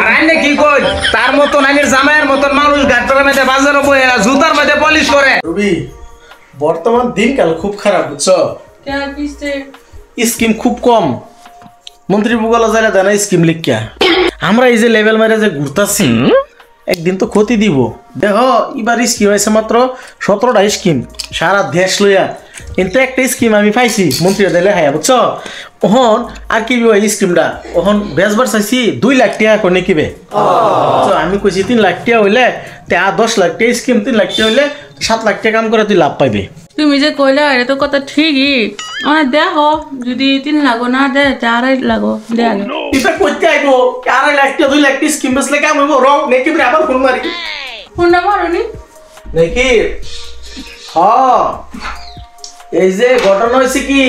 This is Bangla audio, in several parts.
আর আইনে কি কই তার মতন আইনের জামাইয়ের মতন মানুষ গাট্টার মধ্যে বাজারে বয়ে জুতার মধ্যে পলিশ করে। রবি বর্তমান দিনকাল খুব খারাপ বুঝছো, স্কিম খুব কম। মন্ত্রী বুগলা যাইলে দেয় না স্কিম লিখিয়া। আমরা এই যে লেভেল মারে যে ঘুরতাছি একদিন তো ক্ষতি দিব। দেখো এবার স্কিম আছে মাত্র 17টা স্কিম সারা দেশ লইয়া, কিন্তু একটা স্কিম আমি পাইছি মন্ত্রী দিলে হায়া বুঝছো। ওহন আর কি স্কিমটা ওহন বেচবার চাইছি 2 লাখ টাকা করে কিবে। আমি কইছি 3 লাখ টাকা হইলে 10 লাখ টাকা স্কিম, 3 লাখ টাকা হইলে 7 লাখ টাকা কাম করে তুই লাভ পাইবে। তুমি যে কইলা এটা তো কথা ঠিকই, আমার দেখো যদি 3 লাখ না দে 4 লাখ দে আগে এটা কইতে আইবো 4 লাখ টাকা 2 লাখ টাকা স্কিম বেচলে কাম হইবো। রং নেকি রে আবার ফোন মারি ফোনটা মারুনি নাকি। এই যে ঘটনা হয়েছে কি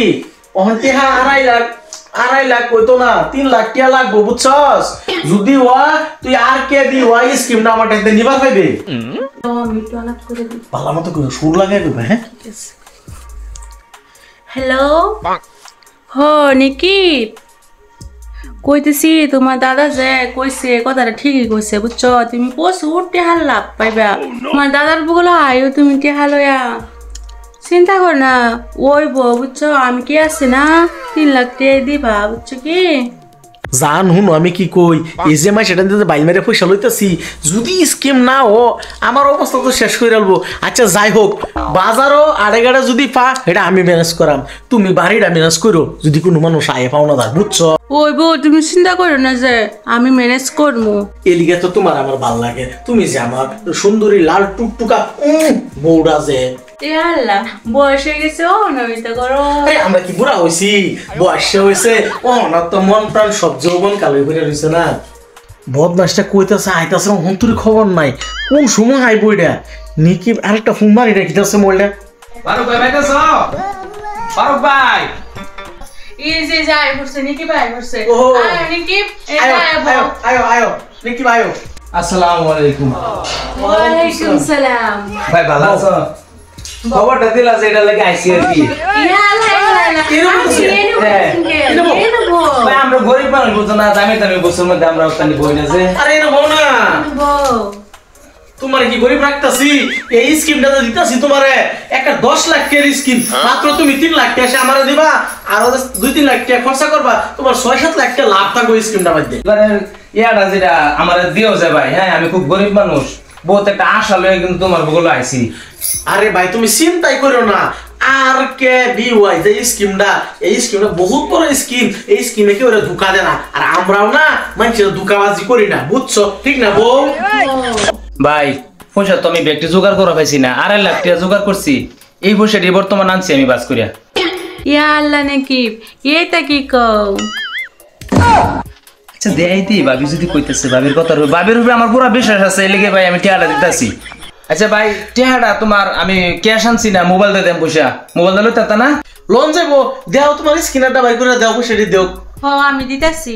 অহন্তি 2.5 লাখ কইতো না 3 লাখ টাকা লাগবো বুঝছস। যদি তুই আর কে দি স্কিমটা আমার টাকা নিবার পাইবে। ভালো মতো সুর লাগাই দেবে। হ্যাঁ হ্যালো হ নিকিত কইতেছি তোমার দাদা যে কইছে কথাটা ঠিকই কইছে বুঝছো। তুমি প্রচুর টেহার লাভ পাইবা। তোমার দাদার বগুলো আয়ো তুমি টেহা লইয়া চিন্তা কর না ওই বুঝছো। আমি কি আছি না 3 লাখ টাকা দিবা বুঝছো কি। জান হুন আমি কি কই এই যে মাই সেটা দিতে বাইল মেরে পয়সা লইতেছি, যদি স্কিম না ও আমার অবস্থা তো শেষ করে আলবো। আচ্ছা যাই হোক বাজারও আড়েগাড়া যদি পা এটা আমি ম্যানেজ করাম, তুমি বাড়িটা ম্যানেজ করো যদি কোনো মানুষ আয়ে পাও না বুঝছো। ওই তুমি চিন্তা করো না যে আমি ম্যানেজ করবো। এলিগে তো তোমার আমার ভাল লাগে, তুমি যে আমার সুন্দরী লাল টুকটুকা বউটা যে বয়স হয়ে গেছে ও নমিতা করো। আমরা কি বুড়া হয়েছি, বয়স হয়েছে ও না তো মন প্রাণ সব যৌবন কালো করে রয়েছে না। বদমাসটা কইতেছে আইতাছে হন্তুরি খবর নাই, কোন সময় আইবো এটা নিকি। আরেকটা ফোন মারি রেখিতেছে মোবাইলটা। ফারুক ভাই বাইতেছ? ফারুক ভাই এই যে যাই বসে নিকি ভাই বসে। আয় নিকি আয়ো নিকি ভাই। আসসালামু আলাইকুম। ওয়ালাইকুম সালাম। ভাই ভালো আছো? খবরটা দিলা যে এটা লাগে আইছি আর কি। ভাই আমরা গরিব মানুষ বুঝো না, দামি দামি বছর মধ্যে আমরা ওখানে বই না যে। আরে এনো বউ না তোমার কি গরিব রাখতাছি। এই স্কিমটা তো দিতাছি তোমারে একটা 10 লাখ টাকার স্কিম, মাত্র তুমি 3 লাখ টাকা আমারে দিবা আর 2-3 লাখ টাকা খরচা করবা, তোমার 6-7 লাখ টাকা লাভ থাকবে স্কিমটা মধ্যে। এবারে ইয়াটা যেটা আমারে দিও যে ভাই, হ্যাঁ আমি খুব গরিব মানুষ, বহুত একটা আশা লয়ে কিন্তু তোমার বগলে আইছি। আরে ভাই তুমি চিন্তাই করো না, আর কে বিওয়াই যে স্কিমটা এই স্কিমটা বহুত বড় স্কিম। এই স্কিমে কেউ ধোকা দেয় না, আর আমরাও না মানুষের ধোকাবাজি করি না বুঝছো, ঠিক না বউ? ভাই পয়সা তো আমি ব্যক্তি জোগাড় করা পাইছি না, 2.5 লাখ টাকা জোগাড় করছি। এই পয়সাটি বর্তমান আনছি আমি বাস করিয়া। ইয়া আল্লাহ নাকি এইটা কি কও। আচ্ছা দেই দি ভাবি যদি কইতেছে ভাবির কথা, ভাবির উপরে আমার পুরো বিশ্বাস আছে, এই লেগে ভাই আমি টাকাটা দিতাছি। আচ্ছা ভাই টাকাটা তোমার আমি ক্যাশ আনছি না, মোবাইল দিয়ে দেন পয়সা, মোবাইল দিলে তা না লোন যাবো দেও, তোমার স্ক্যানারটা বাই করে দাও, পয়সাটি দেও। আমি দিতাছি।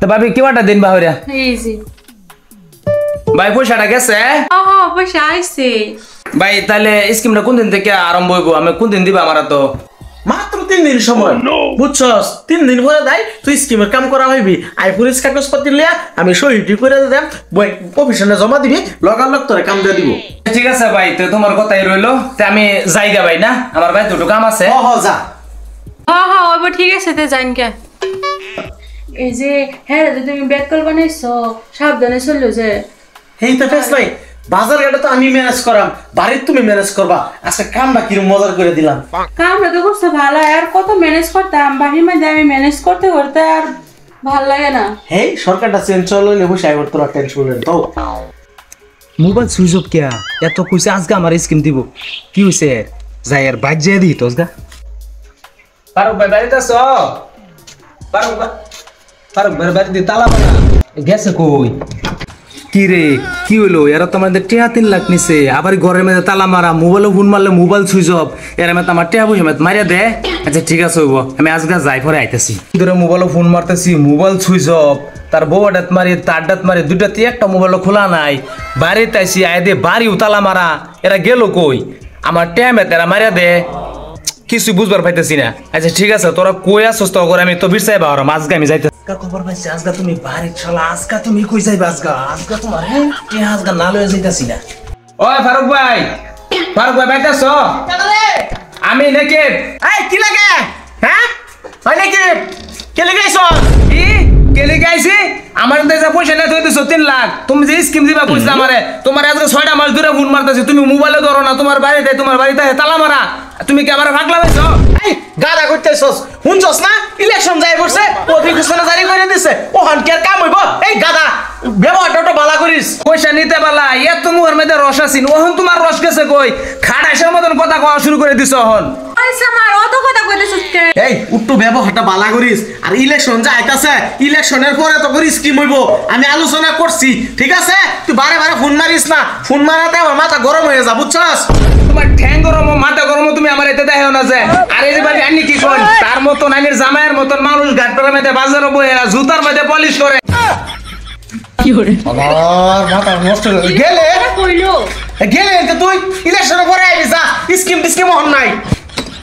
তো ভাবি কেবাটা দিন বাহরিয়া এই যে ভাই পয়সাটা গেছে। পয়সা আইছে ভাই তাহলে স্কিমটা কোন দিন থেকে আরম্ভ হইব, আমি কোন দিন দিবা আমারা? তো মাত্র 3 দিন সময় বুঝছস, 3 দিন পরে দেয় তুই স্কিমের কাম করা হইবি। আইফোরিস কাগজপত্র লিয়া আমি সহিটি করে দেব, প্রফেশনে জমা দিবি, লগালগ তোরে কাম দিয়ে দিব। ঠিক আছে ভাই, তো তোমার কথাই রইলো। তে আমি যাইগা ভাই, না আমার ভাই দুটো কাম আছে। যা। ওইব ঠিক আছে তে যাইন কে। এই যে হ্যাঁ তুমি ব্যাক কল বানাইছো সাবধানে চললো যে। এই তো ফেস নাই, বাজার ঘাটে তো আমি ম্যানেজ করাম, বাড়ির তুমি ম্যানেজ করবা। আজকে কামটা কিরম মজার করে দিলাম। কামটা তো করতে ভালো, আর কত ম্যানেজ করতাম বাড়ির মধ্যে, আমি ম্যানেজ করতে করতে আর ভাল লাগে না। হেই সরকারটা চেঞ্জ হইলে বসে আইবার তোরা টেনশন নেই তো। মোবাইল সুইচ অফ কে এত কইছে আজকে আমার স্কিম দিব, কি হইছে যাই আর বাইক যাই দি তোসগা। ফারুক ভাই বাড়িতে আছো? ফারুক ভাই বাড়িতে তালা মারা গেছে কই? কি রে কি হইলো? এরা তো আমাদের টেহা 3 লাখ নিছে, আবার ঘরের মধ্যে তালা মারা, মোবাইলে ফোন মারলে মোবাইল সুইচ অফ, এর মধ্যে আমার টেহা বসে মারিয়া দে। আচ্ছা ঠিক আছে হইব, আমি আজকে যাই পরে আইতেছি। ধরে মোবাইলে ফোন মারতেছি, মোবাইল সুইচ অফ, তার বউডাত মারি তার ডাত মারি, দুইটাতে একটা মোবাইল খোলা নাই। বাড়িতে আইসি আয় দে বাড়িও তালা মারা, এরা গেল কই? আমার টেহা মেতে এরা মারিয়া দে। কিছু বুঝবার পাইতেছি না। আচ্ছা ঠিক আছে, তোরা কই আসছ তো করে আমি তো বিরসাই বাবার আজকে আমি যাইতে খবর পাইছি। আজকে তুমি বাড়ি চলা, আজকে তুমি কই যাইবা? আজকে তোমার আজকে না লয়ে যাইতাছি না। ওই ফারুক ভাই, ফারুক ভাই বাইতাছ? আমি নাকি এই কি লাগে? হ্যাঁ হয় নাকি? কে লাগাইছ? কি কেলে গাইছি? আমার দেশে পয়সা না তুই দিছো 3 লাখ। তুমি যে স্কিম দিবা কইছ আমারে, তোমার আজকে 6টা মাস ধরে ফোন মারতাছি, তুমি মোবাইলে ধরো না। তোমার বাড়িতে তালা মারা। তুমি কি আমারে পাগলা হইছো? এই গাদা করতেছস, শুনছস না? ইলেকশন যাই পড়ছে, অধিঘোষণা জারি করে দিছে। ওহন কি আর কাম হইব? এই গাদা ব্যবহারটা তো ভালো করিস। পয়সা নিতে পারলা, এত মুখের মধ্যে রস আছিন, ওহন তোমার রস গেছে কই? খাটাইছের মতন কথা কওয়া শুরু করে দিছ হন। আইসা আমার অত কথা কইতেছিস কে? এই উট্টু ব্যবহারটা ভালো করিস। আর ইলেকশন যাইতাছে, ইলেকশনের পরে তো করে স্কিম হইব, আমি আলোচনা করছি, ঠিক আছে? তুই বারে বারে ফোন মারিস না, ফোন মারাতে আমার মাথা গরম হয়ে যা, বুঝছস? তোমার ঠ্যাং গরম মাথা গরম, তুমি আমার এতে দেখাও না যে। আর এই যে ভাবি আনি কি কোন তার মতন আইনের জামাইয়ের মতন মানুষ ঘাটপাড়ার মধ্যে বাজারে বইয়া জুতার মধ্যে পলিশ করে। কি করে? আমার মাথা নষ্ট হয়ে গেলে কইলো গেলে তুই ইলেকশনের পরে আইবি, যা স্কিম টিস্কিম হন নাই।